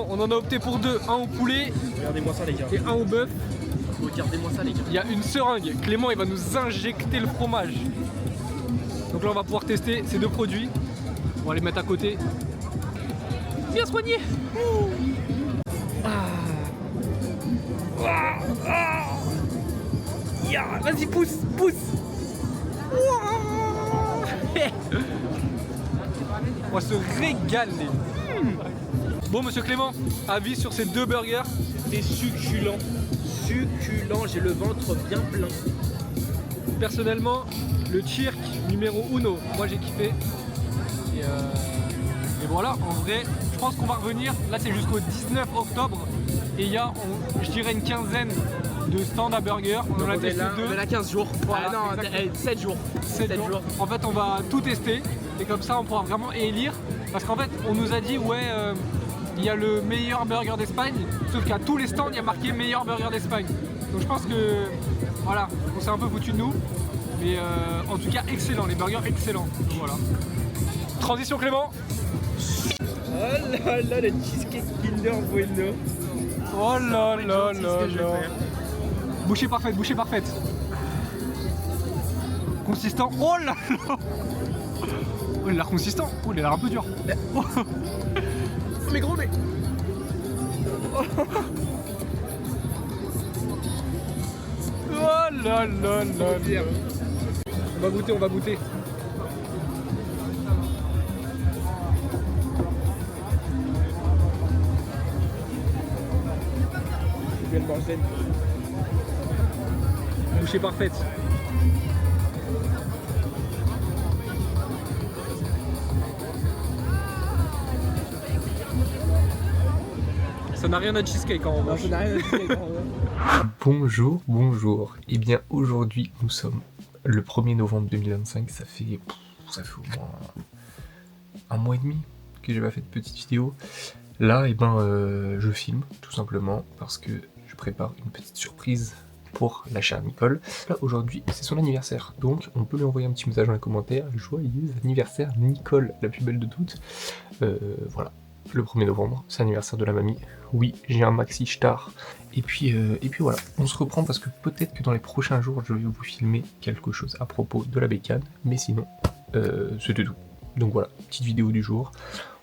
Bon, on en a opté pour deux, un au poulet Regardez-moi ça les gars. et un au bœuf. Regardez-moi ça les gars. Il y a une seringue, Clément il va nous injecter le fromage. Donc là on va pouvoir tester ces deux produits. On va les mettre à côté. Bien soigné. Vas-y pousse, pousse. On va se régaler. Bon monsieur Clément, avis sur ces deux burgers? C'est succulent. Succulent, j'ai le ventre bien plein. Personnellement, le Chirk numéro 1, moi j'ai kiffé. Et voilà, en vrai, je pense qu'on va revenir. Là c'est jusqu'au 19 octobre. Et il y a, je dirais, une quinzaine de stands à burger. On en a testé deux. On est là 15 jours. Voilà, non, 7 jours. 7 jours. En fait, on va tout tester. Et comme ça, on pourra vraiment élire. Parce qu'en fait, on nous a dit, ouais, il y a le meilleur burger d'Espagne. Sauf qu'à tous les stands, il y a marqué meilleur burger d'Espagne. Donc je pense que, voilà, on s'est un peu foutu de nous. Mais en tout cas, excellent. Les burgers, excellents. Donc voilà. Transition Clément. Oh là là, le cheesecake Kinder Bueno. Oh là là C'est ce là que je vais là. faire. Bouchée parfaite, bouchée parfaite. Consistant. Oh là là. Oh, il a l'air consistant. Oh, il a l'air un peu dur. Oh. Mais gros, mais. Oh là là là là. On va goûter, on va goûter. Je viens de manger. Bouchée parfaite. Ça n'a rien à cheesecake en revanche. Bonjour, bonjour. Et bien aujourd'hui nous sommes le 1er novembre 2025, ça fait au moins un mois et demi que j'ai pas fait de petite vidéo. Là je filme tout simplement parce que je prépare une petite surprise pour la chère Nicole. Là aujourd'hui c'est son anniversaire, donc on peut lui envoyer un petit message dans les commentaires. Joyeux anniversaire Nicole, la plus belle de toutes. Voilà. Le 1er novembre, c'est l'anniversaire de la mamie. Oui, j'ai un maxi star. Et puis voilà, on se reprend parce que peut-être que dans les prochains jours, je vais vous filmer quelque chose à propos de la bécane. Mais sinon, c'était tout. Donc voilà, petite vidéo du jour.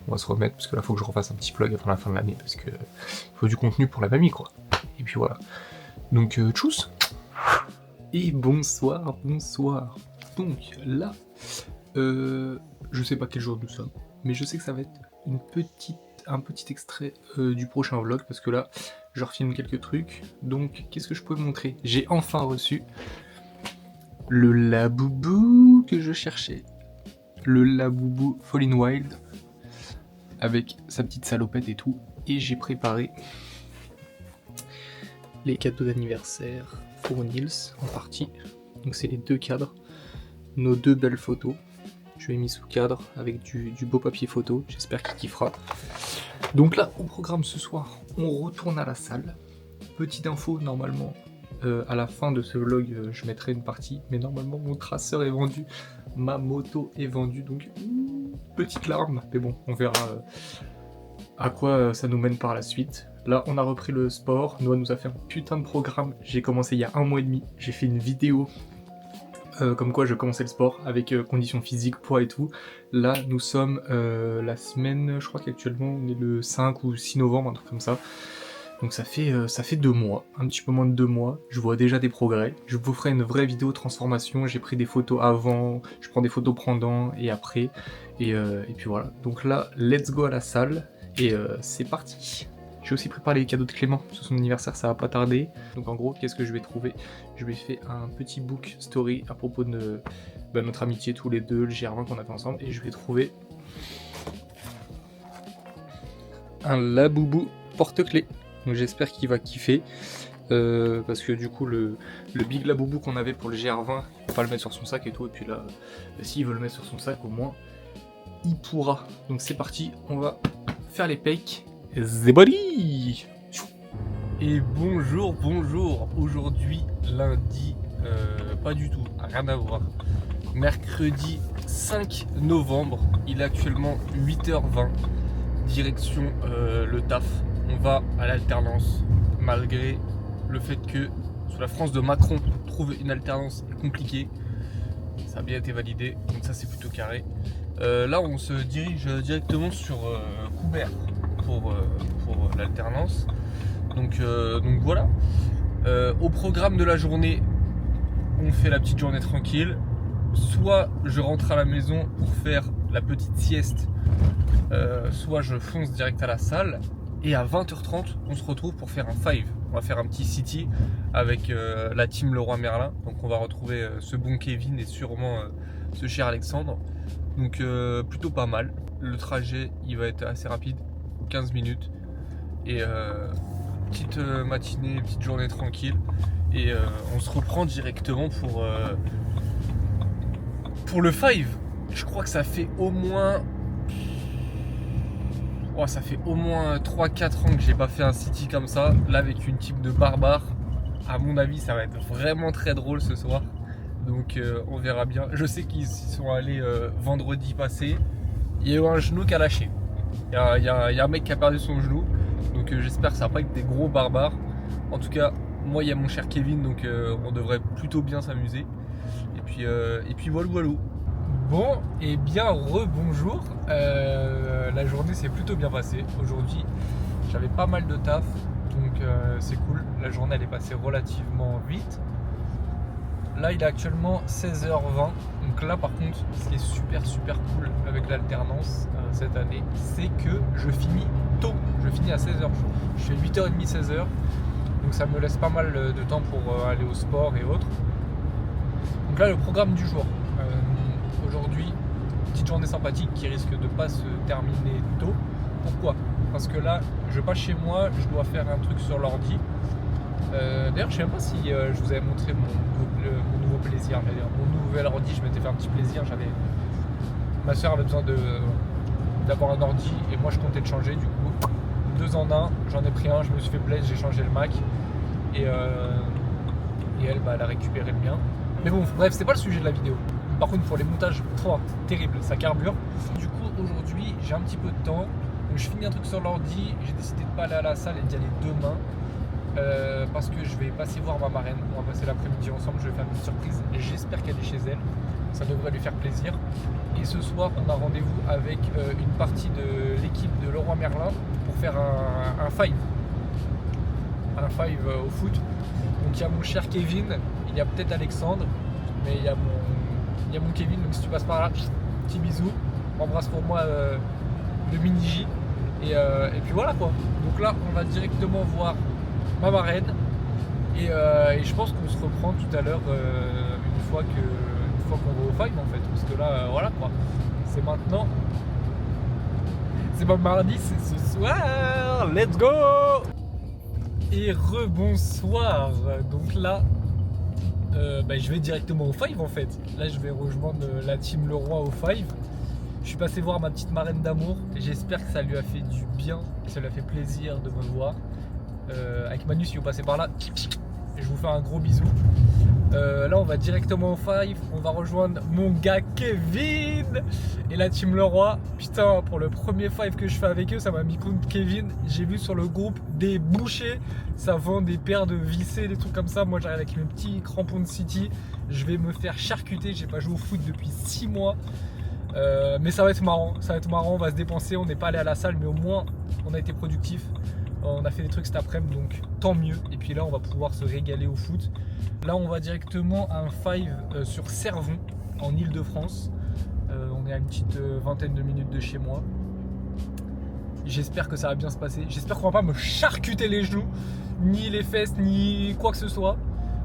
On va se remettre parce que là, il faut que je refasse un petit vlog avant la fin de l'année parce que il faut du contenu pour la mamie, quoi. Et puis voilà. Donc, tchuss. Et bonsoir, bonsoir. Donc là, je sais pas quel jour nous sommes, mais je sais que ça va être un petit extrait du prochain vlog parce que là je refilme quelques trucs. Donc qu'est-ce que je peux montrer? J'ai enfin reçu le Labubu que je cherchais, le Labubu Fall in Wild avec sa petite salopette et tout, et j'ai préparé les cadeaux d'anniversaire pour Nils en partie. Donc c'est les deux cadres, nos deux belles photos. Je l'ai mis sous cadre avec du beau papier photo, j'espère qu'il kiffera. Donc là, au programme ce soir, on retourne à la salle. Petite info, normalement, à la fin de ce vlog, je mettrai une partie, mais normalement mon traceur est vendu, ma moto est vendue, donc petite larme, mais bon, on verra à quoi ça nous mène par la suite. Là, on a repris le sport, Noah nous a fait un putain de programme, j'ai commencé il y a un mois et demi, j'ai fait une vidéo comme quoi je commençais le sport avec conditions physiques, poids et tout. Là nous sommes la semaine, je crois qu'actuellement on est le 5 ou 6 novembre, un truc comme ça. Donc ça fait 2 mois, un petit peu moins de 2 mois, je vois déjà des progrès. Je vous ferai une vraie vidéo transformation, j'ai pris des photos avant, je prends des photos pendant et après. Et puis voilà, donc là let's go à la salle et c'est parti. J'ai aussi préparé les cadeaux de Clément, sur son anniversaire ça va pas tarder. Donc en gros, qu'est-ce que je vais trouver? Je vais faire un petit book story à propos de notre amitié tous les deux, le GR20 qu'on a fait ensemble. Et je vais trouver un Labubu porte-clés. Donc j'espère qu'il va kiffer. Parce que du coup le Big Labubu qu'on avait pour le GR20, il va pas le mettre sur son sac et tout. Et puis là, s'il veut le mettre sur son sac au moins, il pourra. Donc c'est parti, on va faire les pakes. C'est parti. Et bonjour, bonjour. Aujourd'hui, lundi, pas du tout, rien à voir. Mercredi 5 novembre, il est actuellement 8h20. Direction le taf. on va à l'alternance, malgré le fait que sous la France de Macron, trouver une alternance est compliqué. Ça a bien été validé, donc ça c'est plutôt carré. Là on se dirige directement sur Coubert pour l'alternance. Donc voilà. Au programme de la journée, on fait la petite journée tranquille. Soit je rentre à la maison pour faire la petite sieste, soit je fonce direct à la salle. Et à 20h30, on se retrouve pour faire un 5. On va faire un petit city avec la team Leroy Merlin. Donc on va retrouver ce bon Kevin et sûrement ce cher Alexandre. Donc plutôt pas mal. Le trajet, il va être assez rapide, 15 minutes. Et petite matinée, petite journée tranquille. Et on se reprend directement pour le 5. Je crois que ça fait au moins... Oh, ça fait au moins 3-4 ans que j'ai pas fait un city comme ça. Là avec une team de barbares. À mon avis ça va être vraiment très drôle ce soir. Donc on verra bien. Je sais qu'ils y sont allés vendredi passé. Il y a eu un genou qui a lâché. Il y a un mec qui a perdu son genou. Donc j'espère que ça va pas être des gros barbares. En tout cas moi il y a mon cher Kevin. Donc on devrait plutôt bien s'amuser. Et puis voilà. Bon, et bien rebonjour. La journée s'est plutôt bien passée aujourd'hui. J'avais pas mal de taf, donc c'est cool. La journée elle est passée relativement vite. Là il est actuellement 16h20. Donc là par contre, ce qui est super cool avec l'alternance cette année, c'est que je finis tôt. Je finis à 16h. Je fais 8h30, 16h. Donc ça me laisse pas mal de temps pour aller au sport et autres. Donc là le programme du jour. Aujourd'hui, petite journée sympathique qui risque de pas se terminer tôt. Pourquoi? Parce que là, je passe chez moi, je dois faire un truc sur l'ordi. D'ailleurs, je sais même pas si je vous avais montré mon nouveau plaisir. Mon nouvel ordi, je m'étais fait un petit plaisir. Ma soeur avait besoin d'avoir un ordi et moi je comptais le changer. Du coup, 2 en 1, j'en ai pris un, je me suis fait plaisir, j'ai changé le Mac. Et elle, elle a récupéré le mien. Mais bon, bref, c'est pas le sujet de la vidéo. Par contre pour les montages, terrible, ça carbure. Du coup aujourd'hui j'ai un petit peu de temps. Donc je finis un truc sur l'ordi. J'ai décidé de pas aller à la salle et d'y aller demain. Parce que je vais passer voir ma marraine. On va passer l'après-midi ensemble, je vais faire une surprise. Et j'espère qu'elle est chez elle. Ça devrait lui faire plaisir. Et ce soir on a rendez-vous avec une partie de l'équipe de Leroy Merlin pour faire un 5. Un 5 au foot. Donc il y a mon cher Kevin, il y a peut-être Alexandre, mais il y a mon Kevin, donc si tu passes par là, petit bisou, embrasse pour moi le mini-J et puis voilà quoi. Donc là on va directement voir ma marraine et je pense qu'on se reprend tout à l'heure une fois qu'on va au 5 en fait, parce que là voilà quoi, c'est maintenant, c'est pas mardi, c'est ce soir, let's go. Et rebonsoir. Donc là je vais directement au 5 en fait. Là je vais rejoindre la team Leroy au 5. Je suis passé voir ma petite marraine d'amour. J'espère que ça lui a fait du bien, que ça lui a fait plaisir de me voir. Avec Manu, si vous passez par là, je vous fais un gros bisou. Là on va directement au 5. On va rejoindre mon gars Kevin et la team Leroy. Putain, pour le premier 5 que je fais avec eux, ça m'a mis contre Kevin. J'ai vu sur le groupe des bouchers, ça vend des paires de vissés, des trucs comme ça. Moi j'arrive avec mes petits crampons de City. Je vais me faire charcuter. J'ai pas joué au foot depuis 6 mois. Mais ça va être marrant, on va se dépenser. On n'est pas allé à la salle, mais au moins on a été productif. On a fait des trucs cet après-midi, donc tant mieux. Et puis là on va pouvoir se régaler au foot. Là on va directement à un 5 sur Cervon, en Ile-de-France. On est à une petite vingtaine de minutes de chez moi. J'espère que ça va bien se passer. J'espère qu'on va pas me charcuter les genoux, ni les fesses, ni quoi que ce soit.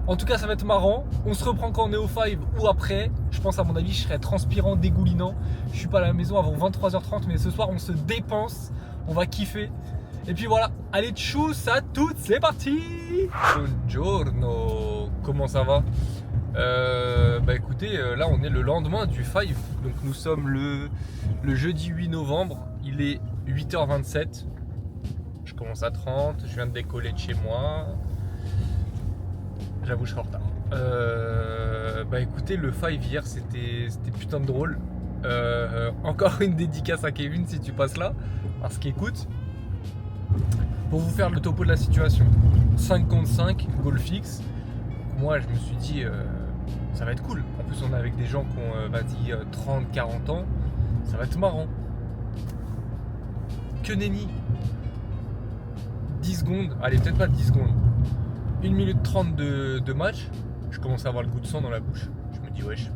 En tout cas ça va être marrant. On se reprend quand on est au 5 ou après. Je pense à mon avis je serai transpirant, dégoulinant. Je suis pas à la maison avant 23h30, mais ce soir on se dépense. On va kiffer. Et puis voilà, allez tchuss à toutes, c'est parti. Buongiorno, comment ça va? Écoutez, là on est le lendemain du 5. Donc nous sommes le jeudi 8 novembre, il est 8h27. Je commence à 30, je viens de décoller de chez moi. J'avoue je serai en retard. Écoutez, le 5 hier c'était putain de drôle. Encore une dédicace à Kevin si tu passes là, parce qu'écoute, Pour vous faire le topo de la situation, 5 contre 5, goal fixe. Moi je me suis dit ça va être cool. En plus on est avec des gens qui ont 30-40 ans, ça va être marrant. Que nenni. 10 secondes, allez peut-être pas 10 secondes. 1 minute 30 de match, je commence à avoir le goût de sang dans la bouche. Je me dis wesh.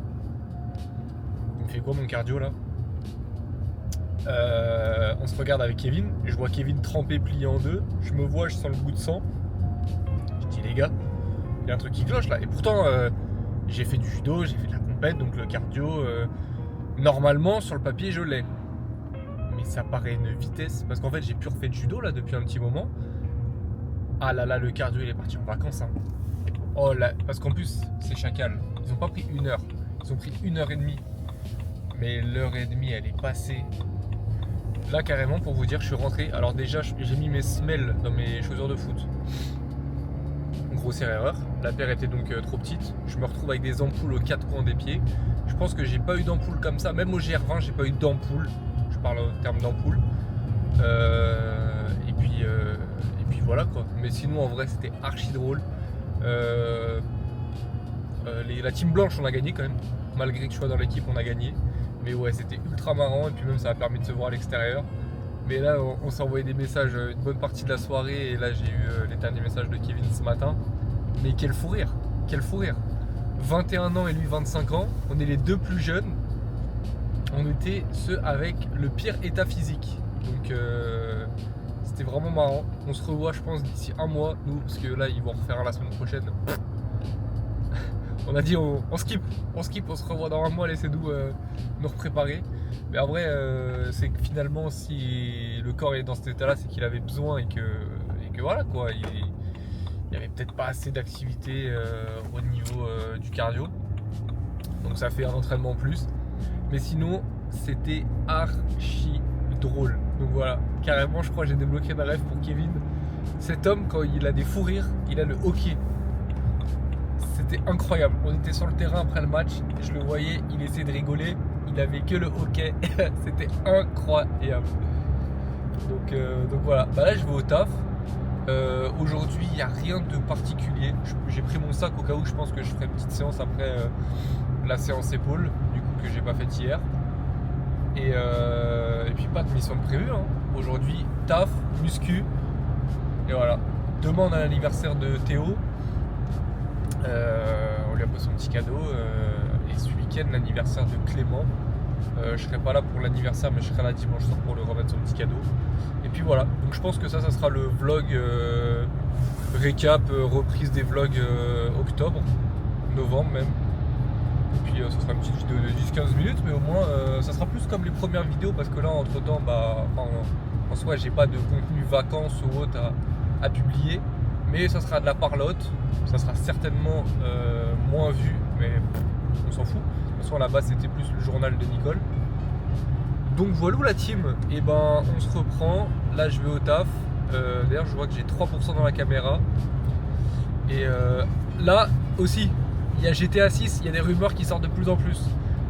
Il me fait quoi mon cardio là? On se regarde avec Kevin, je vois Kevin trempé, plié en deux, je me vois, je sens le goût de sang. Je dis les gars, il y a un truc qui cloche là. Et pourtant j'ai fait du judo, j'ai fait de la compète, donc le cardio normalement sur le papier je l'ai. Mais ça paraît une vitesse, parce qu'en fait j'ai plus refait de judo là depuis un petit moment. Ah là là, le cardio il est parti en vacances hein. Oh là, parce qu'en plus c'est chacal, ils ont pas pris 1 heure, ils ont pris 1h30. Mais l'heure et demie elle est passée. Là carrément pour vous dire je suis rentré. Alors déjà j'ai mis mes semelles dans mes chaussures de foot. Grossière erreur. La paire était donc trop petite. Je me retrouve avec des ampoules aux 4 coins des pieds. Je pense que j'ai pas eu d'ampoule comme ça. Même au GR20 j'ai pas eu d'ampoule. Je parle en termes d'ampoule. Et puis voilà quoi. Mais sinon en vrai c'était archi drôle. La team blanche on a gagné quand même. Malgré que je sois dans l'équipe on a gagné. Mais ouais, c'était ultra marrant et puis même ça a permis de se voir à l'extérieur. Mais là, on s'est envoyé des messages une bonne partie de la soirée et là j'ai eu les derniers messages de Kevin ce matin. Mais quel fou rire, quel fou rire. 21 ans et lui 25 ans, on est les deux plus jeunes. On était ceux avec le pire état physique. Donc c'était vraiment marrant. On se revoit je pense d'ici 1 mois, nous, parce que là ils vont refaire un la semaine prochaine. On a dit on skip, on se revoit dans 1 mois, laissez-nous nous repréparer. Mais en vrai, c'est que finalement, si le corps est dans cet état-là, c'est qu'il avait besoin et que voilà quoi, il n'y avait peut-être pas assez d'activité au niveau du cardio. Donc ça fait un entraînement en plus. Mais sinon, c'était archi drôle. Donc voilà, carrément, je crois que j'ai débloqué ma rêve pour Kevin. Cet homme, quand il a des fous rires, il a le hockey. C'était incroyable. On était sur le terrain après le match, je le voyais, il essayait de rigoler, il avait que le hockey. C'était incroyable. Donc voilà. Bah là je vais au taf. Aujourd'hui il n'y a rien de particulier. J'ai pris mon sac au cas où, je pense que je ferai une petite séance après la séance épaule, du coup que j'ai pas faite hier. Et puis pas de mission de prévue hein. Aujourd'hui taf, muscu. Et voilà. Demain on a l'anniversaire de Théo. On lui a posé son petit cadeau et ce week-end l'anniversaire de Clément. Je serai pas là pour l'anniversaire mais je serai là dimanche soir pour lui remettre son petit cadeau. Et puis voilà, donc je pense que ça sera le vlog récap, reprise des vlogs octobre, novembre même. Et puis ça sera une petite vidéo de 10-15 minutes mais au moins ça sera plus comme les premières vidéos parce que là entre temps en soi j'ai pas de contenu vacances ou autre à publier. Mais ça sera de la parlotte, ça sera certainement moins vu, mais on s'en fout. De toute façon là-bas c'était plus le journal de Nicole. Donc voilà la team, et ben on se reprend, là je vais au taf. D'ailleurs je vois que j'ai 3% dans la caméra. Et là aussi, il y a GTA 6, il y a des rumeurs qui sortent de plus en plus.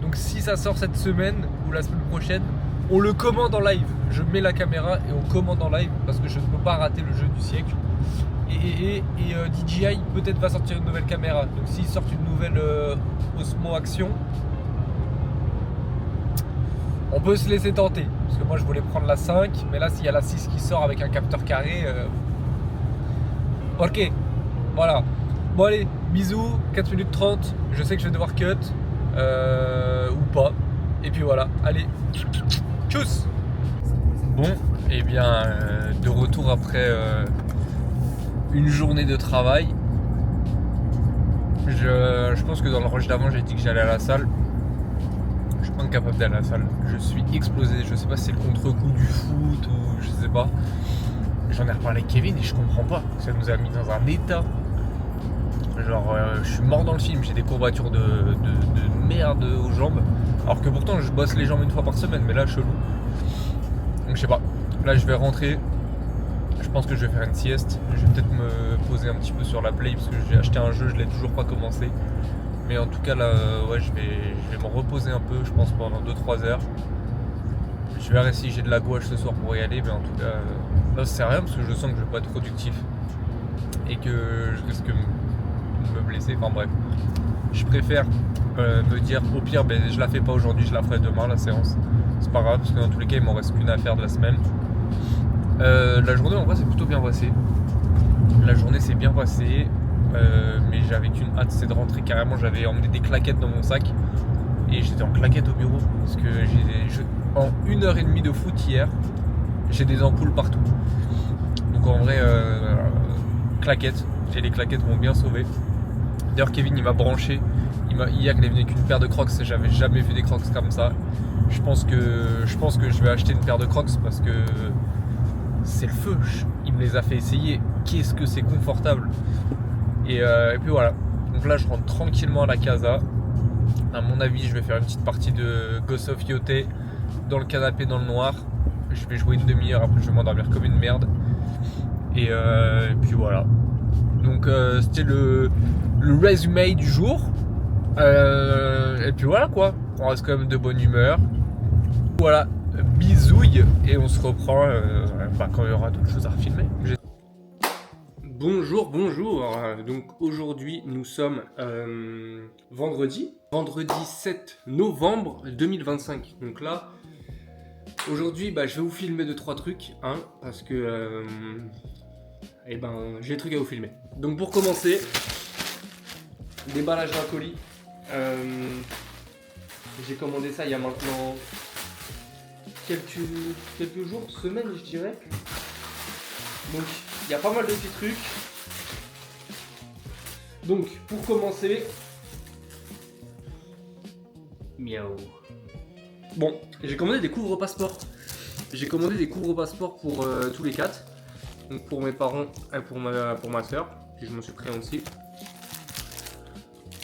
Donc si ça sort cette semaine ou la semaine prochaine, on le commande en live. Je mets la caméra et on commande en live parce que je ne peux pas rater le jeu du siècle. Et DJI peut-être va sortir une nouvelle caméra. Donc s'ils sortent une nouvelle Osmo Action, on peut se laisser tenter. Parce que moi je voulais prendre la 5, mais là s'il y a la 6 qui sort avec un capteur carré, ok, voilà. Bon allez, bisous, 4 minutes 30, je sais que je vais devoir cut, ou pas. Et puis voilà, allez, tchuss. Bon, et bien de retour après une journée de travail. Je pense que dans le rush d'avant j'ai dit que j'allais à la salle. Je suis pas incapable d'aller à la salle. Je suis explosé. Je sais pas si c'est le contre-coup du foot ou je sais pas. J'en ai reparlé avec Kevin et je comprends pas. Ça nous a mis dans un état. Genre je suis mort dans le film. J'ai des courbatures de merde aux jambes. Alors que pourtant je bosse les jambes 1 fois par semaine. Mais là chelou. Donc je sais pas. Là je vais rentrer. Je pense que je vais faire une sieste. Je vais peut-être me poser un petit peu sur la play parce que j'ai acheté un jeu, je l'ai toujours pas commencé. Mais en tout cas là, ouais, je vais m'en reposer un peu, je pense pendant 2-3 heures. Je verrai si j'ai de la gouache ce soir pour y aller, mais en tout cas, ça sert à rien parce que je sens que je vais pas être productif et que je risque de me blesser. Enfin bref, je préfère me dire au pire, ben, je la fais pas aujourd'hui, je la ferai demain la séance. C'est pas grave parce que dans tous les cas, il m'en reste qu'une à faire de la semaine. La journée en vrai, c'est plutôt bien passé. La journée s'est bien passée, mais j'avais qu'une hâte, c'est de rentrer carrément. J'avais emmené des claquettes dans mon sac et j'étais en claquettes au bureau parce que en 1h30 de foot hier, j'ai des ampoules partout. Donc en vrai, claquettes, et les claquettes m'ont bien sauvé. D'ailleurs, Kevin il m'a branché. Hier, il est venu avec une paire de Crocs. J'avais jamais vu des Crocs comme ça. Je pense que je vais acheter une paire de Crocs parce que c'est le feu. Il me les a fait essayer. Qu'est-ce que c'est confortable. Et puis voilà. Donc là, je rentre tranquillement à la casa. À mon avis, je vais faire une petite partie de Ghost of Yotei dans le canapé dans le noir. Je vais jouer une demi-heure. Après, je vais m'endormir comme une merde. Et puis voilà. Donc c'était le résumé du jour. Et puis voilà quoi. On reste quand même de bonne humeur. Voilà. Bisouille. Et on se reprend quand il y aura d'autres choses à refilmer. Bonjour. Donc aujourd'hui, nous sommes vendredi 7 novembre 2025. Donc là, aujourd'hui, je vais vous filmer 2-3 trucs, hein, parce que j'ai des trucs à vous filmer. Donc pour commencer, déballage d'un colis. J'ai commandé ça il y a maintenant quelques jours, semaines je dirais. Donc il y a pas mal de petits trucs. Donc pour commencer, miaou. Bon, j'ai commandé des couvre-passeports. J'ai commandé des couvre-passeports pour tous les 4. Donc pour mes parents et pour ma soeur. Puis je m'en suis pris un aussi.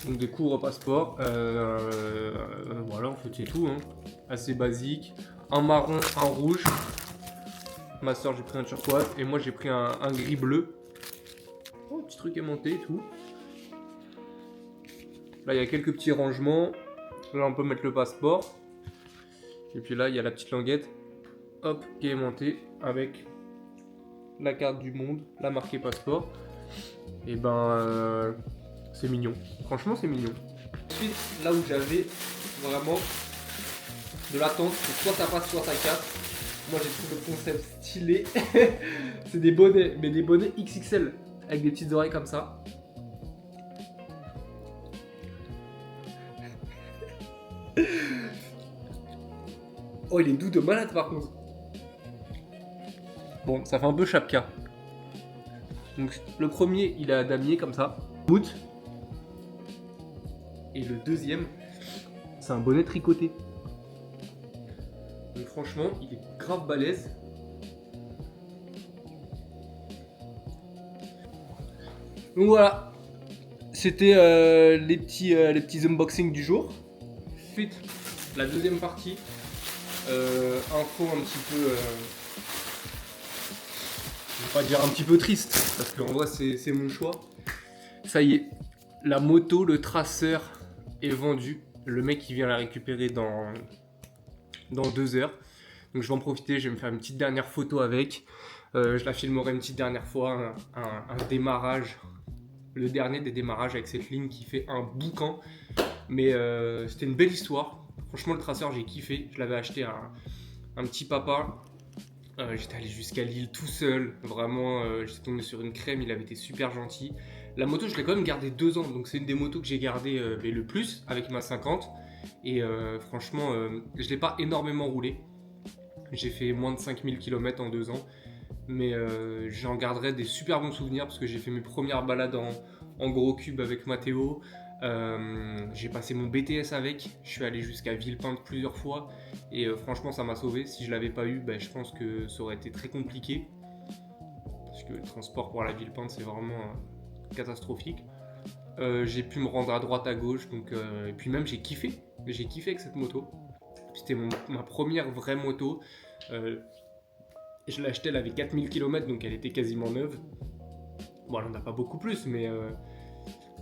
Donc des couvre-passeports. Voilà, en fait c'est tout. Hein. Assez basique. Un marron, un rouge. Ma soeur j'ai pris un turquoise. Et moi j'ai pris un gris bleu. Oh, petit truc aimanté et tout. Là il y a quelques petits rangements. Là on peut mettre le passeport. Et puis là il y a la petite languette. Hop, qui est aimantée avec la carte du monde, la marquée passeport. Et c'est mignon. Franchement c'est mignon. Ensuite, là où j'avais vraiment de l'attente, c'est soit ça passe, soit ça casse. Moi j'ai trouvé le concept stylé. C'est des bonnets, mais des bonnets XXL avec des petites oreilles comme ça. Oh, il est doux de malade par contre. Bon, ça fait un peu chapka. Donc le premier, il est à damier comme ça, boot. Et le deuxième, c'est un bonnet tricoté. Donc franchement, il est grave balèze. Donc voilà, c'était les petits unboxings du jour. Ensuite, la deuxième partie, info un petit peu, je vais pas dire un petit peu triste, parce qu'en vrai c'est mon choix. Ça y est, la moto, le traceur est vendu. Le mec qui vient la récupérer dans 2 heures. Donc je vais en profiter, je vais me faire une petite dernière photo avec. Je la filmerai une petite dernière fois, un démarrage. Le dernier des démarrages avec cette ligne qui fait un boucan. Mais c'était une belle histoire. Franchement le traceur j'ai kiffé. Je l'avais acheté à un petit papa. J'étais allé jusqu'à Lille tout seul. Vraiment j'étais tombé sur une crème, il avait été super gentil. La moto je l'ai quand même gardée 2 ans. Donc c'est une des motos que j'ai gardé le plus avec ma 50. Et franchement je l'ai pas énormément roulé. J'ai fait moins de 5000 km en 2 ans. Mais j'en garderai des super bons souvenirs parce que j'ai fait mes premières balades en gros cube avec Mathéo. J'ai passé mon BTS avec, je suis allé jusqu'à Villepinte plusieurs fois et franchement ça m'a sauvé. Si je l'avais pas eu, je pense que ça aurait été très compliqué parce que le transport pour la Villepinte c'est vraiment catastrophique. J'ai pu me rendre à droite à gauche donc, et puis même j'ai kiffé avec cette moto. C'était ma première vraie moto. Je l'ai achetée, elle avait 4000 km donc elle était quasiment neuve. Bon, elle en a pas beaucoup plus, mais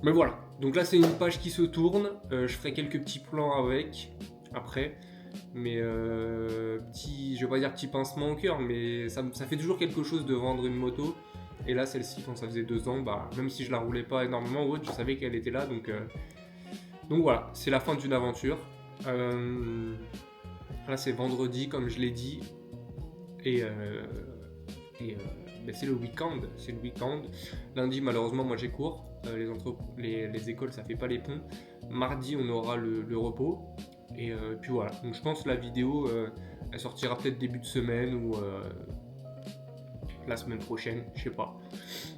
voilà. Donc là, c'est une page qui se tourne. Je ferai quelques petits plans avec après. Mais je vais pas dire petit pincement au cœur, mais ça fait toujours quelque chose de vendre une moto. Et là, celle-ci, quand ça faisait 2 ans, bah, même si je la roulais pas énormément, ouais, je savais qu'elle était là. Donc voilà, c'est la fin d'une aventure. Là, c'est vendredi, comme je l'ai dit. Et c'est le week-end. Lundi, malheureusement, moi j'ai cours. Les écoles, ça fait pas les ponts. Mardi, on aura le repos. Et puis voilà. Donc je pense que la vidéo, elle sortira peut-être début de semaine ou la semaine prochaine, je sais pas.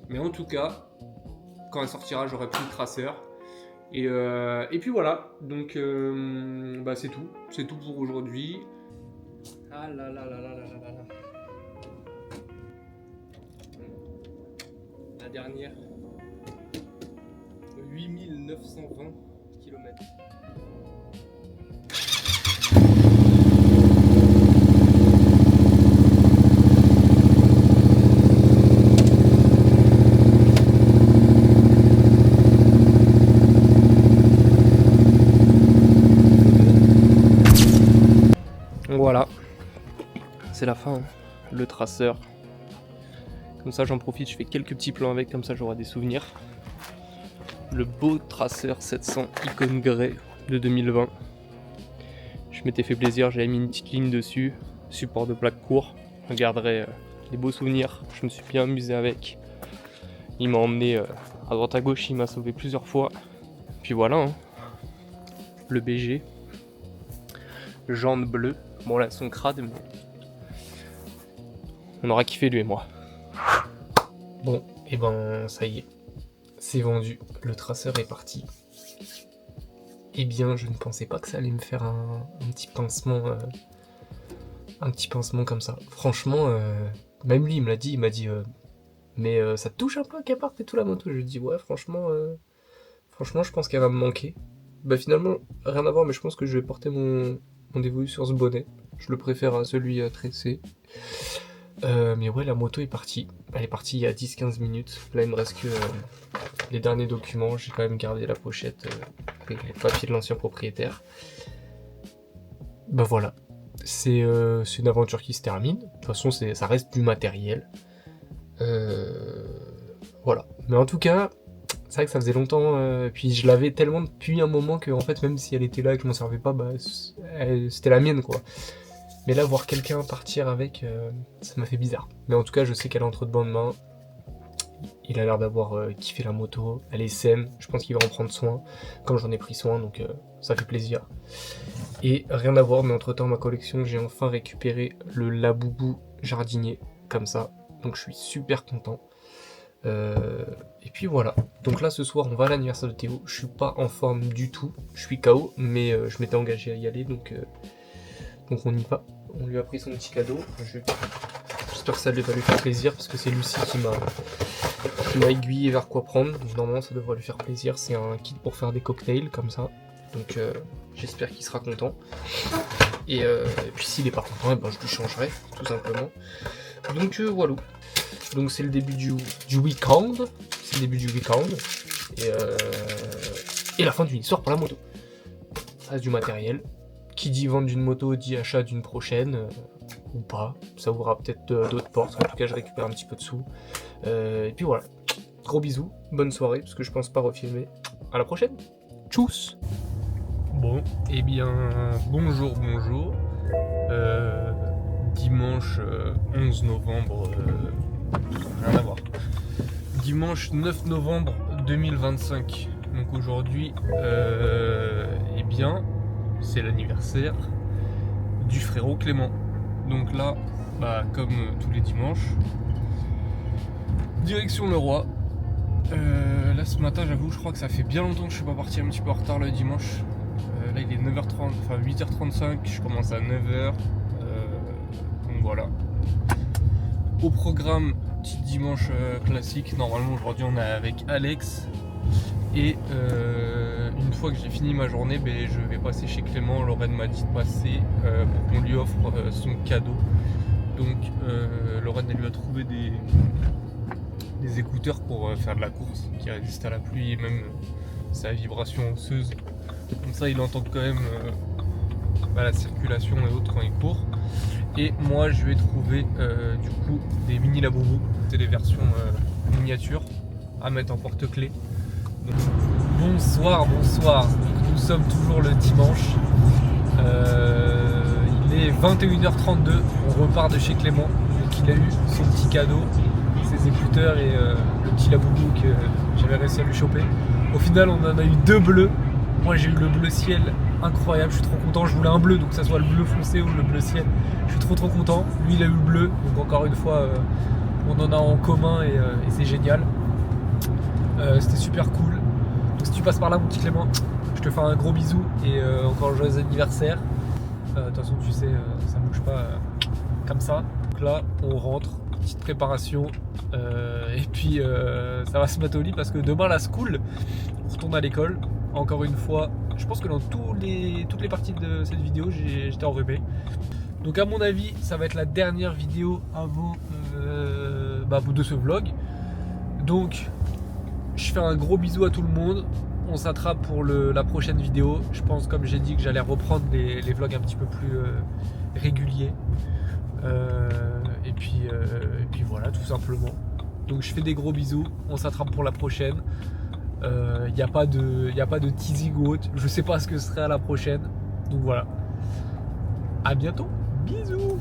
Mais en tout cas, quand elle sortira, j'aurai plus de traceur. Et puis voilà. Donc c'est tout. C'est tout pour aujourd'hui. Ah là là là là là là là. La dernière. 8920 km. Voilà, c'est la fin, le traceur. Comme ça j'en profite, je fais quelques petits plans avec, comme ça j'aurai des souvenirs. Le beau traceur 700 Icon Grey de 2020. Je m'étais fait plaisir, j'avais mis une petite ligne dessus, support de plaque court. Je garderai des beaux souvenirs, je me suis bien amusé avec. Il m'a emmené à droite à gauche, il m'a sauvé plusieurs fois. Puis voilà, hein. Le BG. Jantes bleues. Bon là, elles sont crades, mais on aura kiffé lui et moi. Bon, et ben ça y est, c'est vendu, le traceur est parti. Eh bien, je ne pensais pas que ça allait me faire un petit pincement comme ça. Franchement, même lui il me l'a dit, mais ça te touche un peu qu'elle parte et tout la moto. Je lui dis ouais, franchement je pense qu'elle va me manquer. Bah finalement, rien à voir, mais je pense que je vais porter mon dévolu sur ce bonnet. Je le préfère à celui tressé. Mais ouais, la moto est partie. Elle est partie il y a 10-15 minutes. Là, il me reste que les derniers documents. J'ai quand même gardé la pochette avec les papiers de l'ancien propriétaire. Bah voilà. C'est une aventure qui se termine. De toute façon, ça reste du matériel. Voilà. Mais en tout cas, c'est vrai que ça faisait longtemps. Puis je l'avais tellement depuis un moment que, en fait, même si elle était là et que je m'en servais pas, bah, c'était la mienne, quoi. Mais là, voir quelqu'un partir avec, ça m'a fait bizarre. Mais en tout cas, je sais qu'elle est entre de bonnes mains. Il a l'air d'avoir kiffé la moto. Elle est saine. Je pense qu'il va en prendre soin, comme j'en ai pris soin. Donc, ça fait plaisir. Et rien à voir, mais entre-temps, ma collection, j'ai enfin récupéré le Labubu jardinier, comme ça. Donc, je suis super content. Et puis voilà. Donc là, ce soir, on va à l'anniversaire de Théo. Je suis pas en forme du tout. Je suis KO, mais je m'étais engagé à y aller. Donc on y va. On lui a pris son petit cadeau. J'espère que ça va lui faire plaisir parce que c'est Lucie qui m'a aiguillé vers quoi prendre. Donc normalement ça devrait lui faire plaisir. C'est un kit pour faire des cocktails comme ça. Donc j'espère qu'il sera content. Et puis s'il est pas content, ben, je lui changerai tout simplement. Donc voilà. Donc c'est le début du week-end. C'est le début du week-end. Et la fin d'une histoire pour la moto. Ça reste du matériel. Qui dit vente d'une moto dit achat d'une prochaine, ou pas, ça ouvrira peut-être d'autres portes, en tout cas je récupère un petit peu de sous. Et puis voilà, gros bisous, bonne soirée, parce que je pense pas refilmer. À la prochaine, tchuss. Bon, et bien, bonjour. Dimanche 11 novembre, rien à voir. Dimanche 9 novembre 2025, donc aujourd'hui, et bien... c'est l'anniversaire du frérot Clément. Donc là, bah, comme tous les dimanches, direction le Roi. Là ce matin, j'avoue, je crois que ça fait bien longtemps que je suis pas parti un petit peu en retard le dimanche. Là il est 9h30, enfin 8h35, je commence à 9h. Donc voilà. Au programme, petit dimanche classique. Normalement aujourd'hui on est avec Alex. Et une fois que j'ai fini ma journée, je vais passer chez Clément. Lorraine m'a dit de passer pour qu'on lui offre son cadeau. Donc Lorraine elle lui a trouvé des écouteurs pour faire de la course qui résistent à la pluie et même sa vibration osseuse. Comme ça il entend quand même la circulation et autres quand il court. Et moi je vais trouver du coup des mini Labubu, c'est des versions miniatures à mettre en porte-clés. Bonsoir, nous sommes toujours le dimanche, il est 21h32, on repart de chez Clément, donc il a eu son petit cadeau, ses écouteurs et le petit Labubu que j'avais réussi à lui choper. Au final on en a eu 2 bleus, moi j'ai eu le bleu ciel, incroyable, je suis trop content, je voulais un bleu, donc que ça soit le bleu foncé ou le bleu ciel, je suis trop content, lui il a eu le bleu, donc encore une fois on en a en commun et c'est génial. C'était super cool. Donc si tu passes par là mon petit Clément, je te fais un gros bisou et encore joyeux anniversaire. De toute façon tu sais, ça bouge pas comme ça. Donc là on rentre, petite préparation et puis ça va se mettre au lit parce que demain la school, on retourne à l'école. Encore une fois, je pense que dans toutes les parties de cette vidéo j'étais enrhumé. Donc à mon avis ça va être la dernière vidéo avant de ce vlog. Donc je fais un gros bisou à tout le monde. On s'attrape pour la prochaine vidéo. Je pense, comme j'ai dit, que j'allais reprendre les vlogs un petit peu plus réguliers. Et puis voilà, tout simplement. Donc je fais des gros bisous. On s'attrape pour la prochaine. Il n'y a pas de teasing ou autre. Je sais pas ce que ce serait à la prochaine. Donc voilà. À bientôt. Bisous.